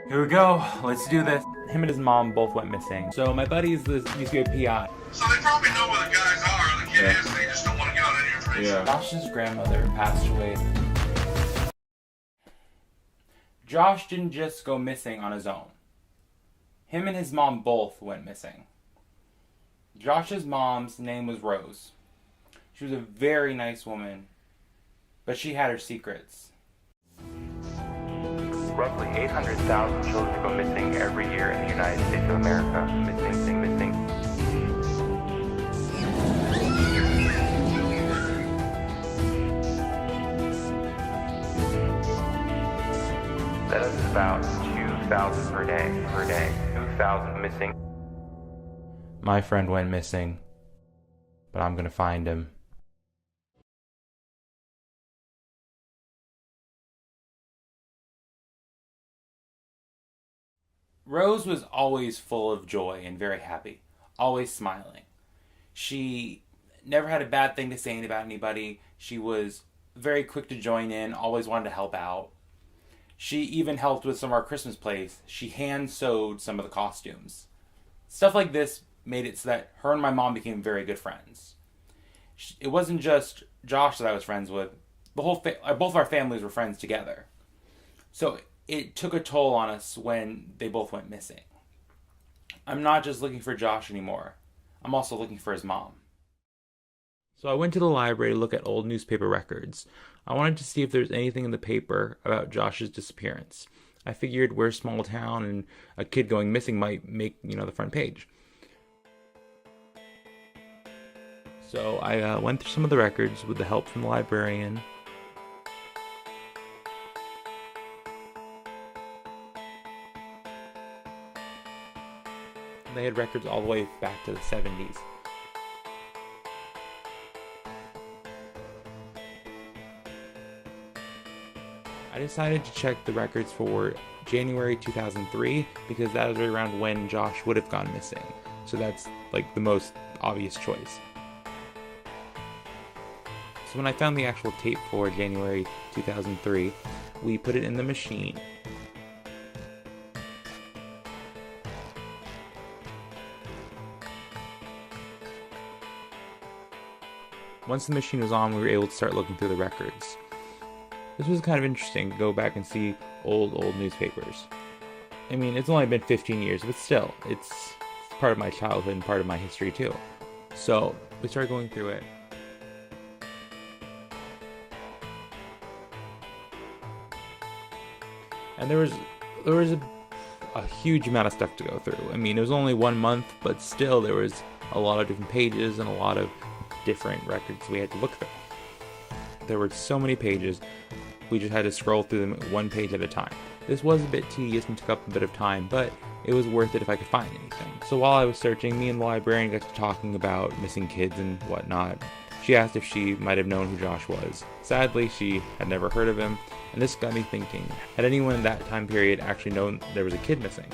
Here we go. Let's do this. Him and his mom both went missing. So my buddy's this used to be a PI. So they probably know where the guys are or the kid is, they just don't want to give out any information. Yeah. Josh's grandmother passed away. Josh didn't just go missing on his own. Him and his mom both went missing. Josh's mom's name was Rose. She was a very nice woman, but she had her secrets. Roughly 800,000 children go missing every year in the United States of America. Missing. That is about 2,000 per day. 2,000 missing. My friend went missing, but I'm gonna find him. Rose was always full of joy and very happy, always smiling. She never had a bad thing to say about anybody. She was very quick to join in, always wanted to help out. She even helped with some of our Christmas plays. She hand sewed some of the costumes. Stuff like this made it so that her and my mom became very good friends. It wasn't just Josh that I was friends with. Both of our families were friends together. So it took a toll on us when they both went missing. I'm not just looking for Josh anymore. I'm also looking for his mom. So I went to the library to look at old newspaper records. I wanted to see if there's anything in the paper about Josh's disappearance. I figured we're a small town and a kid going missing might make, the front page. So I went through some of the records with the help from the librarian. They had records all the way back to the 70s. I decided to check the records for January 2003 because that is around when Josh would have gone missing. So that's like the most obvious choice. So when I found the actual tape for January 2003, we put it in the machine. Once the machine was on, we were able to start looking through the records. This was kind of interesting to go back and see old newspapers. I mean, it's only been 15 years, but still, it's part of my childhood and part of my history too. So we started going through it. And there was a huge amount of stuff to go through. I mean, it was only 1 month, but still there was a lot of different pages and a lot of different records we had to look through. There were so many pages, we just had to scroll through them one page at a time. This was a bit tedious and took up a bit of time, but it was worth it if I could find anything. So while I was searching, me and the librarian got to talking about missing kids and whatnot. She asked if she might have known who Josh was. Sadly, she had never heard of him, and this got me thinking, had anyone in that time period actually known there was a kid missing?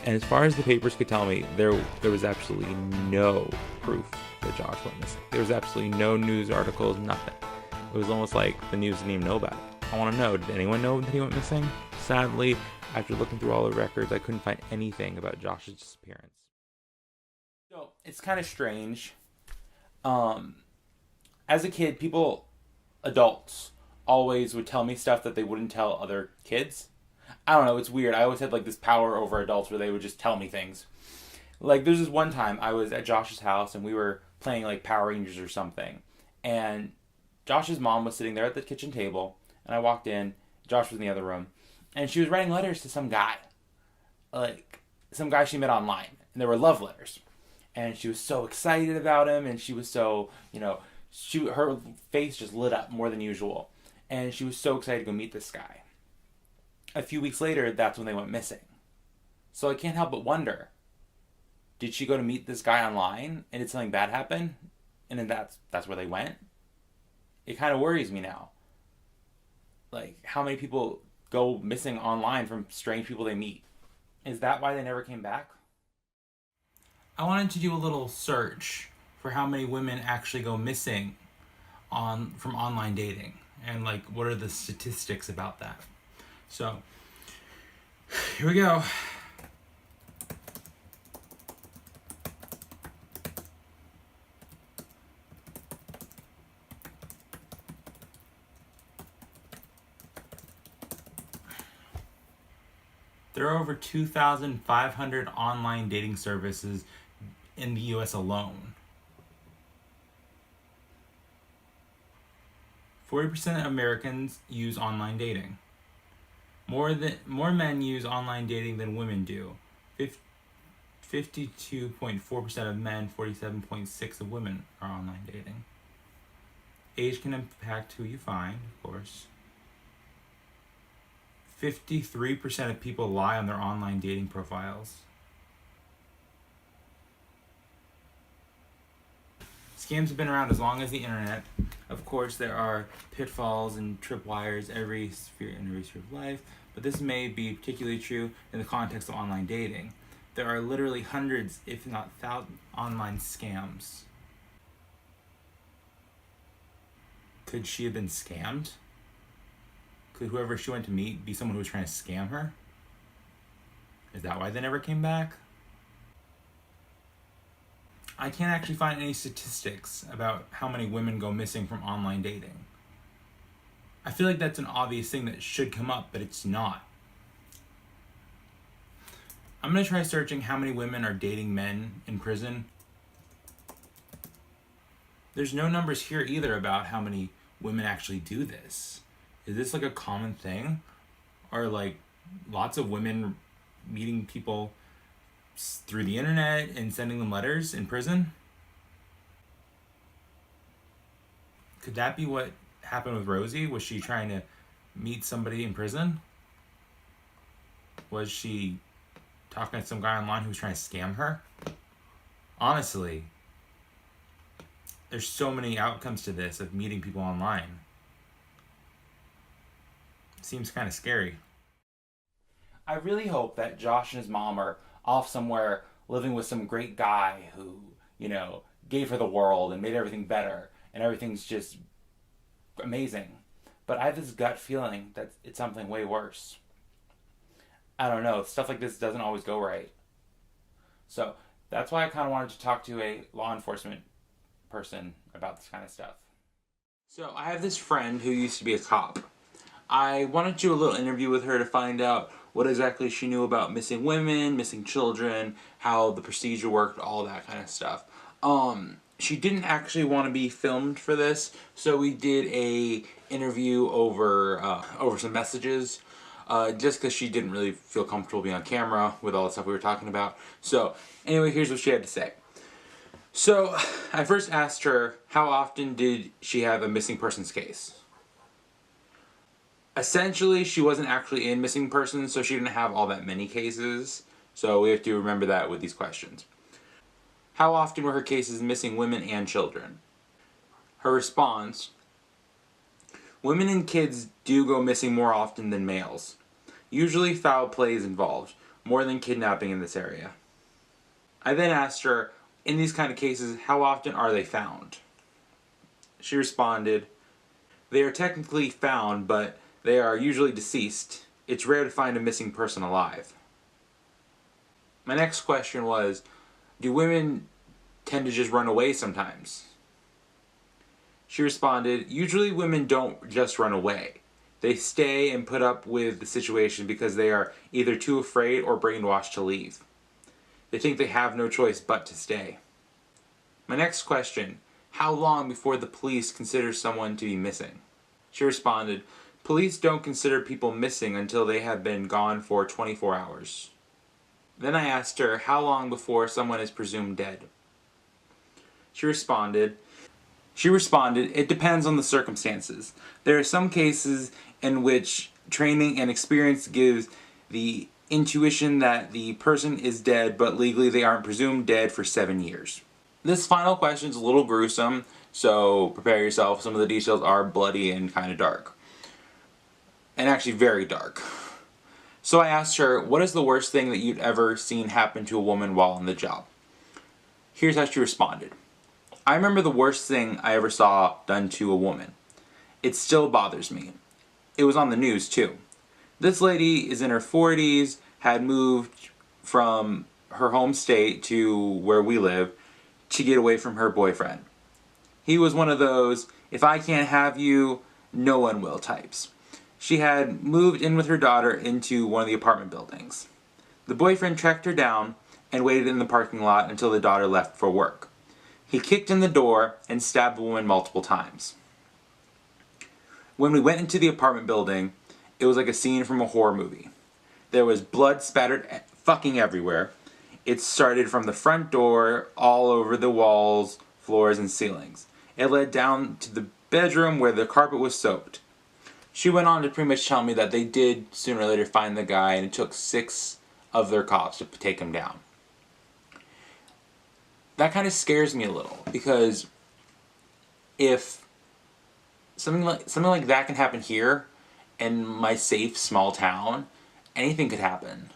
And as far as the papers could tell me, there was absolutely no proof that Josh went missing. There was absolutely no news articles, nothing. It was almost like the news didn't even know about it. I want to know, did anyone know that he went missing? Sadly, after looking through all the records, I couldn't find anything about Josh's disappearance. So, it's kind of strange. As a kid, adults, always would tell me stuff that they wouldn't tell other kids. I don't know, it's weird. I always had like this power over adults where they would just tell me things. Like there's this one time I was at Josh's house and we were playing like Power Rangers or something. And Josh's mom was sitting there at the kitchen table and I walked in, Josh was in the other room, and she was writing letters to some guy. Like some guy she met online. And they were love letters. And she was so excited about him and she was so, her face just lit up more than usual. And she was so excited to go meet this guy. A few weeks later, that's when they went missing. So I can't help but wonder, did she go to meet this guy online and did something bad happen? And then that's where they went? It kind of worries me now. Like, how many people go missing online from strange people they meet? Is that why they never came back? I wanted to do a little search for how many women actually go missing from online dating. And like, what are the statistics about that? So Here we go. There are over 2,500 online dating services in the US alone. 40% of Americans use online dating. More men use online dating than women do. 52.4% of men, 47.6% of women are online dating. Age can impact who you find, of course. 53% of people lie on their online dating profiles. Scams have been around as long as the internet. Of course, there are pitfalls and tripwires in every sphere of life, but this may be particularly true in the context of online dating. There are literally hundreds, if not thousands, online scams. Could she have been scammed? Could whoever she went to meet be someone who was trying to scam her? Is that why they never came back? I can't actually find any statistics about how many women go missing from online dating. I feel like that's an obvious thing that should come up, but it's not. I'm going to try searching how many women are dating men in prison. There's no numbers here either about how many women actually do this. Is this like a common thing? Or like lots of women meeting people through the internet and sending them letters in prison? Could that be what happened with Rosie? Was she trying to meet somebody in prison? Was she talking to some guy online who was trying to scam her? Honestly, there's so many outcomes to this of meeting people online. Seems kind of scary. I really hope that Josh and his mom are off somewhere living with some great guy who, gave her the world and made everything better and everything's just amazing. But I have this gut feeling that it's something way worse. I don't know. Stuff like this doesn't always go right. So that's why I kind of wanted to talk to a law enforcement person about this kind of stuff. So I have this friend who used to be a cop. I wanted to do a little interview with her to find out what exactly she knew about missing women, missing children, how the procedure worked, all that kind of stuff. She didn't actually want to be filmed for this, so we did a interview over some messages, just because she didn't really feel comfortable being on camera with all the stuff we were talking about. So anyway, here's what she had to say. So I first asked her, how often did she have a missing persons case? Essentially, she wasn't actually in missing persons, so she didn't have all that many cases. So we have to remember that with these questions. How often were her cases missing women and children? Her response: women and kids do go missing more often than males. Usually foul play is involved, more than kidnapping in this area. I then asked her, in these kind of cases, how often are they found? She responded, they are technically found, but they are usually deceased. It's rare to find a missing person alive. My next question was, do women tend to just run away sometimes? She responded, usually women don't just run away. They stay and put up with the situation because they are either too afraid or brainwashed to leave. They think they have no choice but to stay. My next question, how long before the police consider someone to be missing? She responded, police don't consider people missing until they have been gone for 24 hours. Then I asked her, how long before someone is presumed dead? She responded, it depends on the circumstances. There are some cases in which training and experience gives the intuition that the person is dead, but legally they aren't presumed dead for 7 years. This final question is a little gruesome, so prepare yourself. Some of the details are bloody and kind of dark. And actually very dark. So I asked her, what is the worst thing that you've ever seen happen to a woman while on the job? Here's how she responded. I remember the worst thing I ever saw done to a woman. It still bothers me. It was on the news too. This lady is in her 40s had moved from her home state to where we live to get away from her boyfriend. He was one of those, if I can't have you, no one will types. She had moved in with her daughter into one of the apartment buildings. The boyfriend tracked her down and waited in the parking lot until the daughter left for work. He kicked in the door and stabbed the woman multiple times. When we went into the apartment building, it was like a scene from a horror movie. There was blood spattered fucking everywhere. It started from the front door, all over the walls, floors, and ceilings. It led down to the bedroom where the carpet was soaked. She went on to pretty much tell me that they did sooner or later find the guy, and it took 6 of their cops to take him down. That kind of scares me a little, because if something like that can happen here in my safe small town, anything could happen.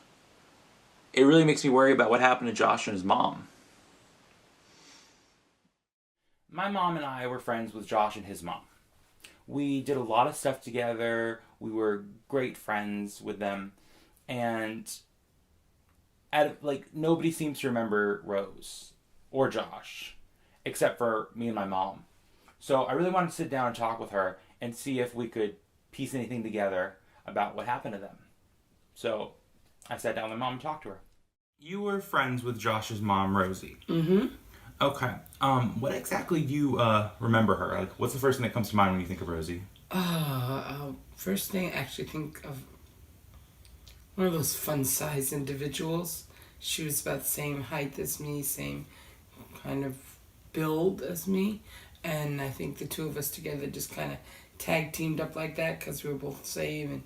It really makes me worry about what happened to Josh and his mom. My mom and I were friends with Josh and his mom. We did a lot of stuff together. We were great friends with them. And nobody seems to remember Rose or Josh, except for me and my mom. So I really wanted to sit down and talk with her and see if we could piece anything together about what happened to them. So I sat down with my mom and talked to her. You were friends with Josh's mom, Rosie. Mm-hmm. Okay. What exactly do you remember her? Like, what's the first thing that comes to mind when you think of Rosie? First thing I actually think of one of those fun-sized individuals. She was about the same height as me, same kind of build as me, and I think the two of us together just kind of tag teamed up like that because we were both the same,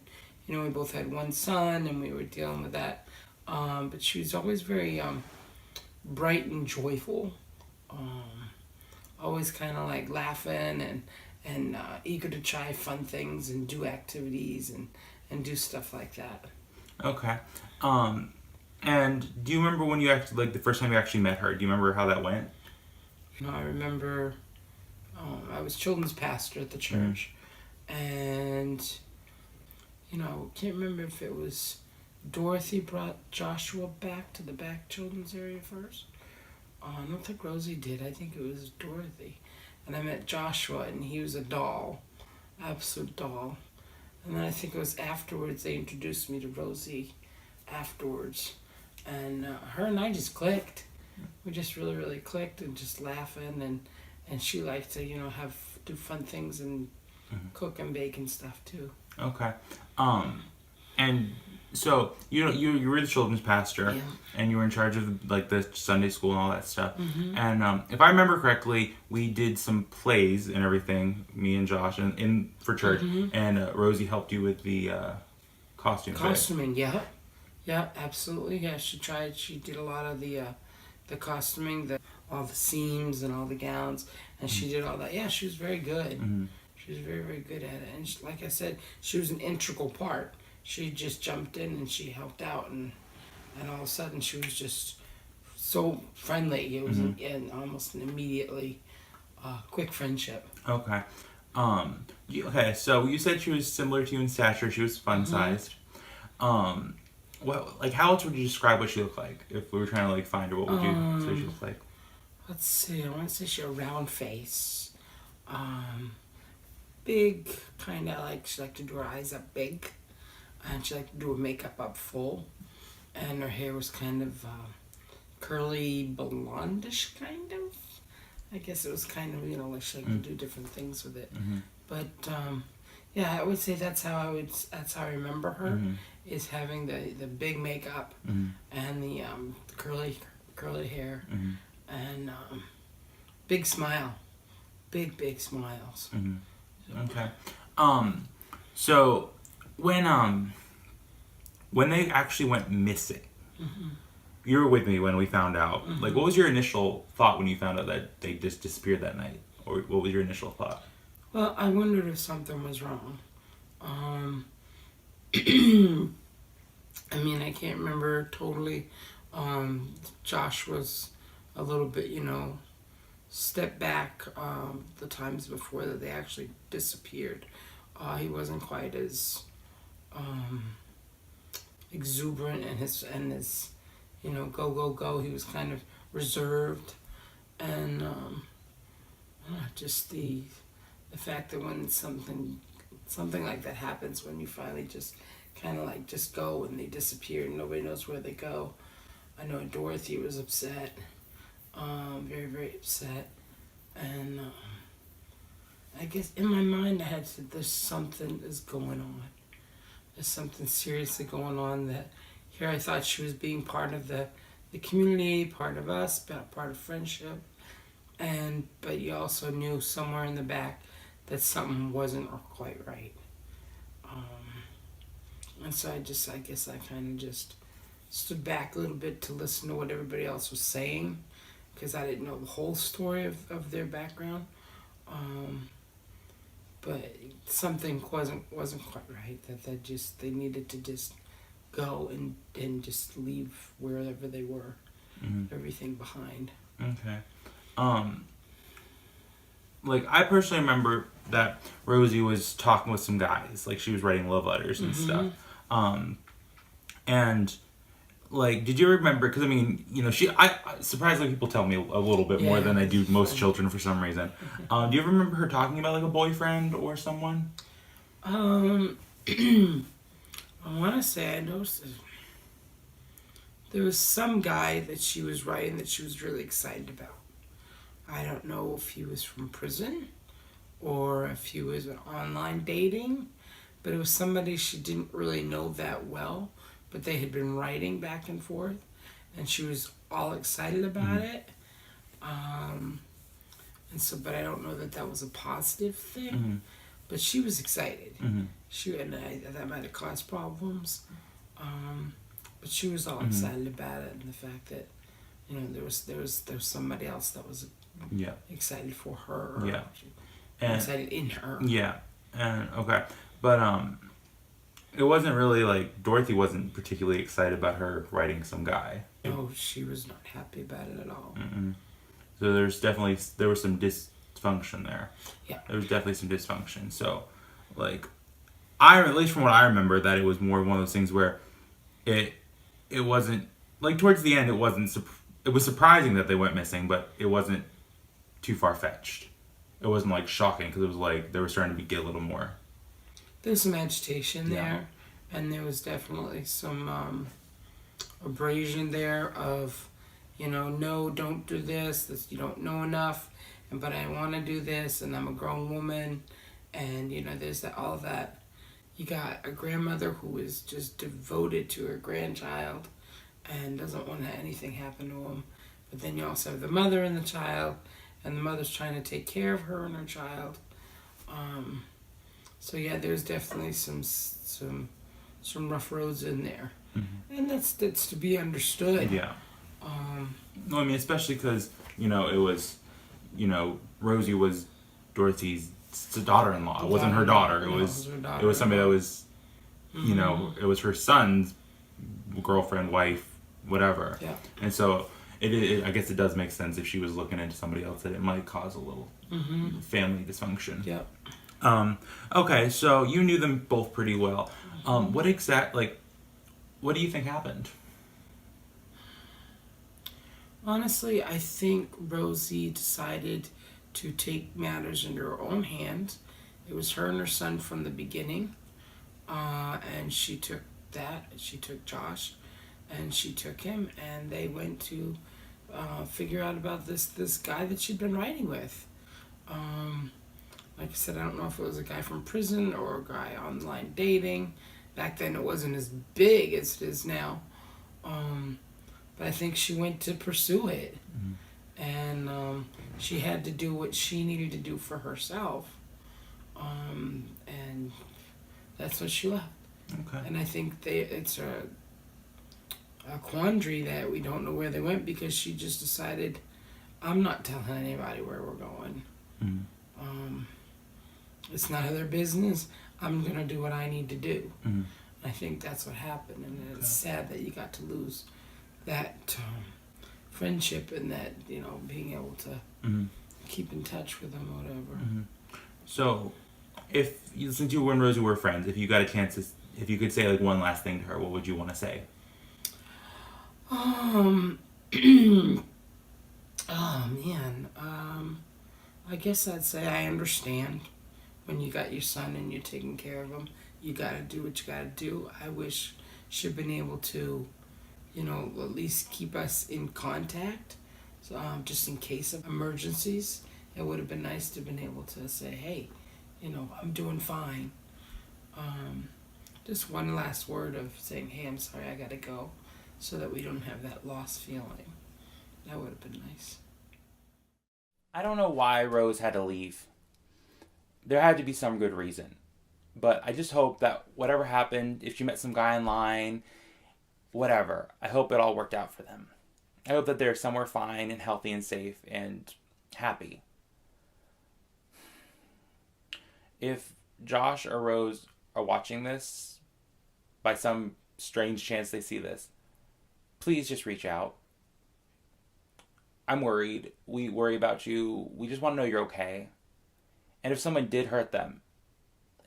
and we both had one son, and we were dealing with that. But she was always very bright and joyful, always kind of like laughing and eager to try fun things and do activities and do stuff like that. Okay. And do you remember when you actually, the first time you actually met her? Do you remember how that went? I remember I was children's pastor at the church, and can't remember if it was Dorothy brought Joshua back to the back children's area first. I don't think Rosie did. I think it was Dorothy. And I met Joshua, and he was a doll, absolute doll. And then I think it was afterwards they introduced me to Rosie afterwards. And her and I just clicked. We just really, really clicked and just laughing. And she liked to, do fun things and cook and bake and stuff too. Okay. And so you were the children's pastor, yeah, and you were in charge of the Sunday school and all that stuff. Mm-hmm. And if I remember correctly, we did some plays and everything, me and Josh, and for church. Mm-hmm. And Rosie helped you with the costume. Costuming, right? Yeah, absolutely. Yeah, she did a lot of the costuming, all the seams and all the gowns, and she did all that. Yeah, she was very good. Mm-hmm. She was very, very good at it. And like I said, she was an integral part. She just jumped in and she helped out, and all of a sudden she was just so friendly. It was almost an immediately quick friendship. Okay. Okay, so you said she was similar to you in stature. She was fun-sized. How else would you describe what she looked like? If we were trying to find her, what would you say she looked like? Let's see. I want to say she had a round face, big, kind of she liked to do her eyes up big, and she liked to do her makeup up full, and her hair was kind of curly, blondish, kind of. I guess it was kind of she liked to do different things with it, but yeah, I would say that's how I remember her, is having the big makeup and the curly hair and big smile, big smiles. Okay. So when they actually went missing, you were with me when we found out. What was your initial thought when you found out that they just disappeared that night? Or what was your initial thought? Well, I wondered if something was wrong. I mean, I can't remember totally. Josh was a little bit, step back the times before that they actually disappeared. He wasn't quite as exuberant and his go. He was kind of reserved, and just the fact that when something like that happens, when you finally just kind of like just go and they disappear and nobody knows where they go. I know Dorothy was upset, very, very upset, and I guess in my mind I had said there's something is going on. There's something seriously going on that here I thought she was being part of the community, part of us, part of friendship, but you also knew somewhere in the back that something wasn't quite right. And so I guess I kind of just stood back a little bit to listen to what everybody else was saying, because I didn't know the whole story of their background. But something wasn't quite right. That they needed to just go and just leave wherever they were, everything behind. Okay. Like, I personally remember that Rosie was talking with some guys, like she was writing love letters and stuff. And like, did you remember? Because I mean, I surprisingly people tell me a little bit more than I do most children for some reason. Do you ever remember her talking about like a boyfriend or someone? I want to say I noticed there was some guy that she was writing that she was really excited about. I don't know if he was from prison or if he was an online dating, but it was somebody she didn't really know that well, but they had been writing back and forth, and she was all excited about it. And so, but I don't know that was a positive thing, but she was excited. That might have caused problems, but she was all excited about it, and the fact that there was somebody else that was excited for her. And excited in her. And okay, but it wasn't really like Dorothy wasn't particularly excited about her writing some guy. No, she was not happy about it at all. So there was some dysfunction there. Yeah, there was definitely some dysfunction. So, like, at least from what I remember, that it was more one of those things where it wasn't like towards the end it was surprising that they went missing, but it wasn't too far-fetched. It wasn't like shocking because it was like they were starting to get a little more. There's some agitation there, and there was definitely some abrasion there of, no, don't do this, you don't know enough, but I want to do this, and I'm a grown woman, and there's all that. You got a grandmother who is just devoted to her grandchild and doesn't want to have anything happen to him, but then you also have the mother and the child, and the mother's trying to take care of her and her child. So yeah, there's definitely some rough roads in there, and that's to be understood. Yeah. No, I mean, especially because it was, Rosie was Dorothy's daughter-in-law. It wasn't her daughter. It was somebody that was, it was her son's girlfriend, wife, whatever. Yeah. And so I guess it does make sense if she was looking into somebody else that it might cause a little family dysfunction. Yeah. Okay, so you knew them both pretty well. What do you think happened? Honestly, I think Rosie decided to take matters into her own hands. It was her and her son from the beginning, and she took Josh, and she took him, and they went to figure out about this guy that she'd been writing with. Like I said, I don't know if it was a guy from prison or a guy online dating. Back then it wasn't as big as it is now. But I think she went to pursue it. And she had to do what she needed to do for herself. And that's what she left. Okay. And I think it's a quandary that we don't know where they went, because she just decided, I'm not telling anybody where we're going. It's none of their business. I'm going to do what I need to do. I think that's what happened, and it's sad that you got to lose that friendship and that, being able to keep in touch with them or whatever. So, since you and Rosie were friends, if you got a chance to, If you could say like one last thing to her, what would you want to say? Oh man. I guess I'd say I understand when you got your son and you're taking care of him. You gotta do what you gotta do. I wish she'd been able to, at least keep us in contact. So, just in case of emergencies, it would have been nice to have been able to say, hey, I'm doing fine. Just one last word of saying, hey, I'm sorry, I gotta go, so that we don't have that lost feeling. That would have been nice. I don't know why Rose had to leave. There had to be some good reason. But I just hope that whatever happened, if she met some guy in line, whatever, I hope it all worked out for them. I hope that they're somewhere fine and healthy and safe and happy. If Josh or Rose are watching this, by some strange chance they see this, please just reach out. I'm worried. We worry about you. We just want to know you're okay. And if someone did hurt them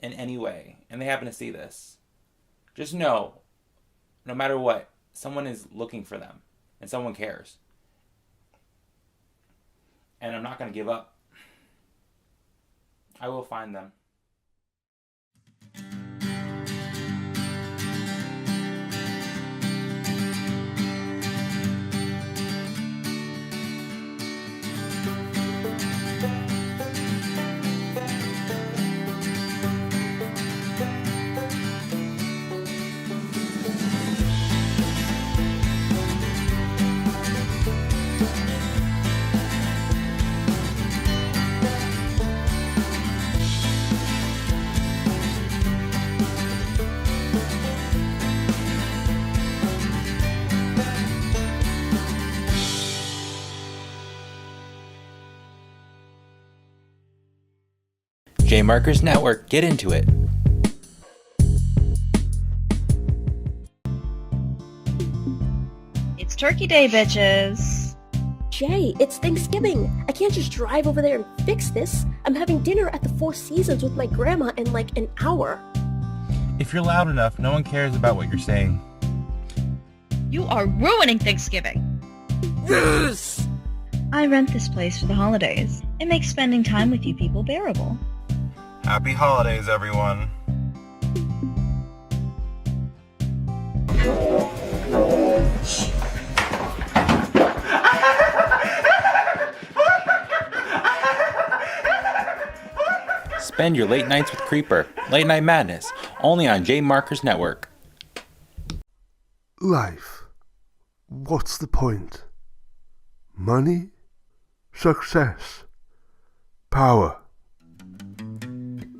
in any way, and they happen to see this, just know, no matter what, someone is looking for them, and someone cares. And I'm not going to give up. I will find them. J Markers Network, get into it. It's Turkey Day, bitches. Jay, it's Thanksgiving. I can't just drive over there and fix this. I'm having dinner at the Four Seasons with my grandma in like an hour. If you're loud enough, no one cares about what you're saying. You are ruining Thanksgiving. Yes! I rent this place for the holidays. It makes spending time with you people bearable. Happy holidays, everyone. Spend your late nights with Creeper. Late Night Madness. Only on J Markers Network. Life. What's the point? Money? Success? Power?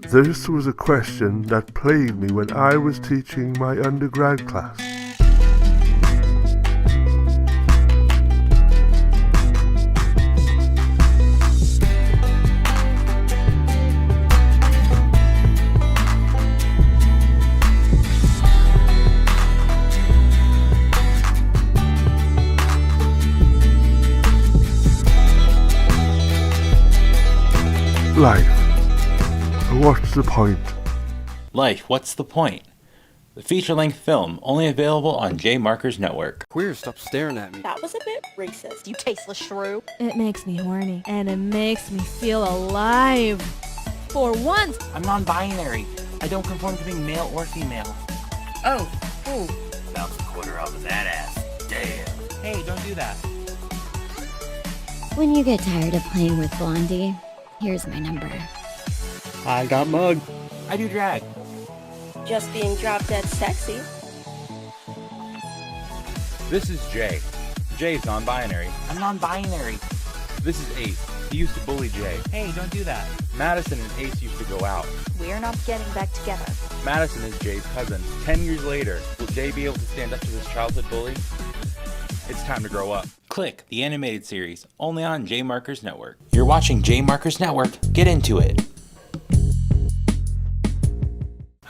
This was a question that plagued me when I was teaching my undergrad class. Life. What's the point? Life, what's the point? The feature-length film, only available on J Markers Network. Queer, stop staring at me. That was a bit racist, you tasteless shrew. It makes me horny, and it makes me feel alive. For once! I'm non-binary. I don't conform to being male or female. Oh, cool. Bounce a quarter off of that ass. Damn. Hey, don't do that. When you get tired of playing with Blondie, here's my number. I got mugged. I do drag. Just being drop dead sexy. This is Jay. Jay's non-binary. I'm non-binary. This is Ace. He used to bully Jay. Hey, don't do that. Madison and Ace used to go out. We're not getting back together. Madison is Jay's cousin. 10 years later, will Jay be able to stand up to his childhood bully? It's time to grow up. Click, the animated series, only on J Markers Network. You're watching J Markers Network. Get into it.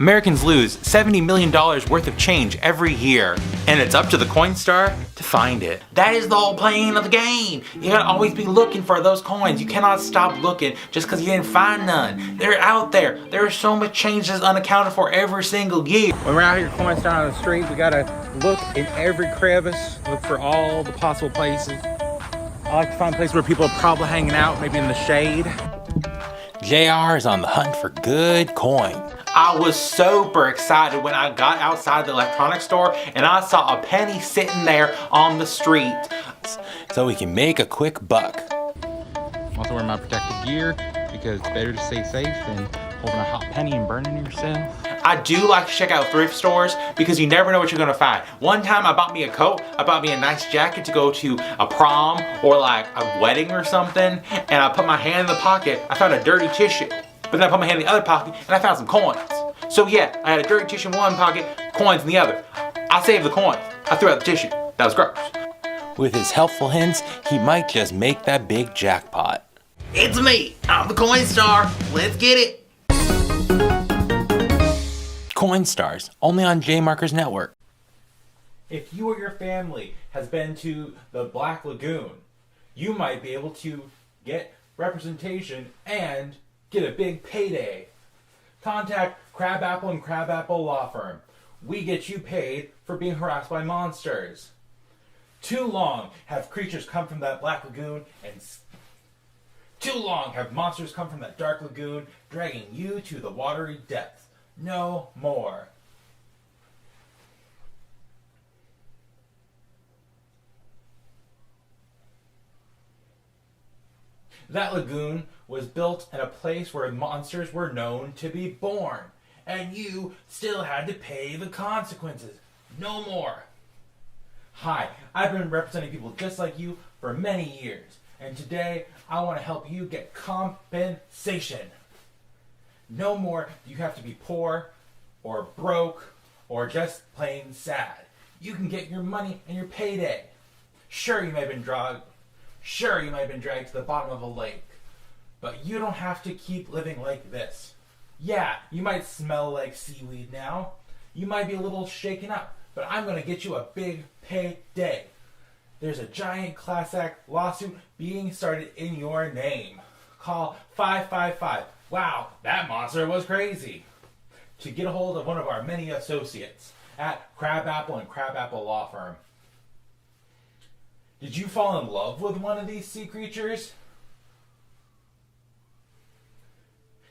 Americans lose $70 million worth of change every year, and it's up to the Coinstar to find it. That is the whole plan of the game. You gotta always be looking for those coins. You cannot stop looking just because you didn't find none. They're out there. There's so much change that's unaccounted for every single year. When we're out here Coinstar on the street, we gotta look in every crevice, look for all the possible places. I like to find places where people are probably hanging out, maybe in the shade. JR is on the hunt for good coin. I was super excited when I got outside the electronics store and I saw a penny sitting there on the street. So we can make a quick buck. I'm also wearing my protective gear because it's better to stay safe than holding a hot penny and burning yourself. I do like to check out thrift stores because you never know what you're gonna find. One time I bought me a coat, I bought me a nice jacket to go to a prom or like a wedding or something, and I put my hand in the pocket, I found a dirty tissue. But then I put my hand in the other pocket and I found some coins. So yeah, I had a dirty tissue in one pocket, coins in the other. I saved the coins. I threw out the tissue. That was gross. With his helpful hints, he might just make that big jackpot. It's me, I'm the Coinstar. Let's get it. Coinstars, only on J Marker's network. If you or your family has been to the Black Lagoon, you might be able to get representation and get a big payday. Contact Crabapple and Crabapple Law Firm. We get you paid for being harassed by monsters. Too long have creatures come from that Black Lagoon and too long have monsters come from that dark lagoon, dragging you to the watery depths. No more. That lagoon was built in a place where monsters were known to be born, and you still had to pay the consequences. No more. Hi, I've been representing people just like you for many years, and today I want to help you get compensation. No more do you have to be poor or broke or just plain sad. You can get your money and your payday. Sure, you may have been dragged to the bottom of a lake, but you don't have to keep living like this. Yeah, you might smell like seaweed now. You might be a little shaken up, but I'm going to get you a big payday. There's a giant class act lawsuit being started in your name. Call 555. Wow, that monster was crazy. To get a hold of one of our many associates at Crabapple and Crabapple Law Firm. Did you fall in love with one of these sea creatures?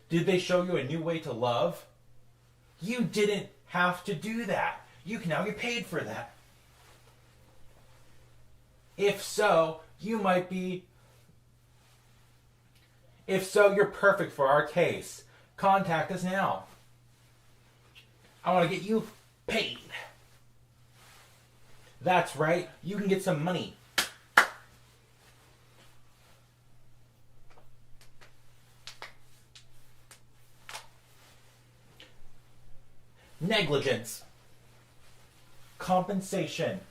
Did they show you a new way to love? You didn't have to do that. You can now get paid for that. If so, you're perfect for our case. Contact us now. I want to get you paid. That's right, you can get some money. Negligence. Compensation.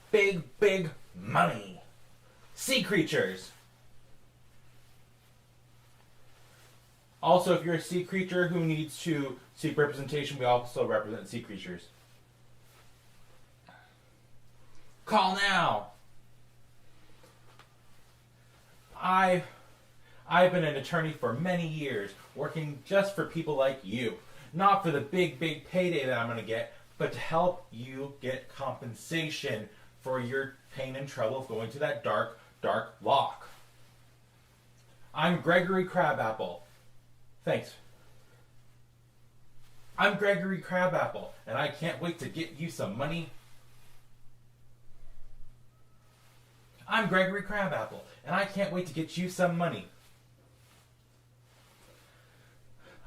Big, big money. Sea creatures. Also, if you're a sea creature who needs to seek representation, we also represent sea creatures. Call now. I've been an attorney for many years, working just for people like you. Not for the big, big payday that I'm going to get, but to help you get compensation for your pain and trouble of going to that dark, dark loch. I'm Gregory Crabapple. Thanks. I'm Gregory Crabapple, and I can't wait to get you some money. I'm Gregory Crabapple, and I can't wait to get you some money.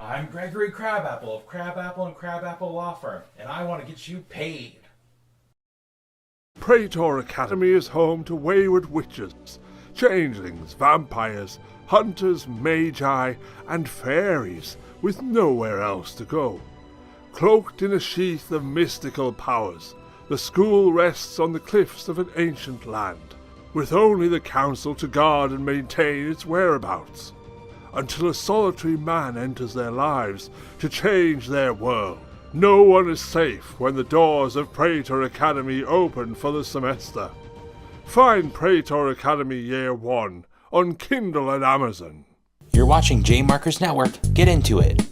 I'm Gregory Crabapple of Crabapple and Crabapple Law Firm, and I want to get you paid. Praetor Academy is home to wayward witches, changelings, vampires, hunters, magi, and fairies, with nowhere else to go. Cloaked in a sheath of mystical powers, the school rests on the cliffs of an ancient land, with only the council to guard and maintain its whereabouts. until a solitary man enters their lives to change their world. No one is safe when the doors of Praetor Academy open for the semester. Find Praetor Academy Year 1 on Kindle and Amazon. You're watching J Marcus Network. Get into it.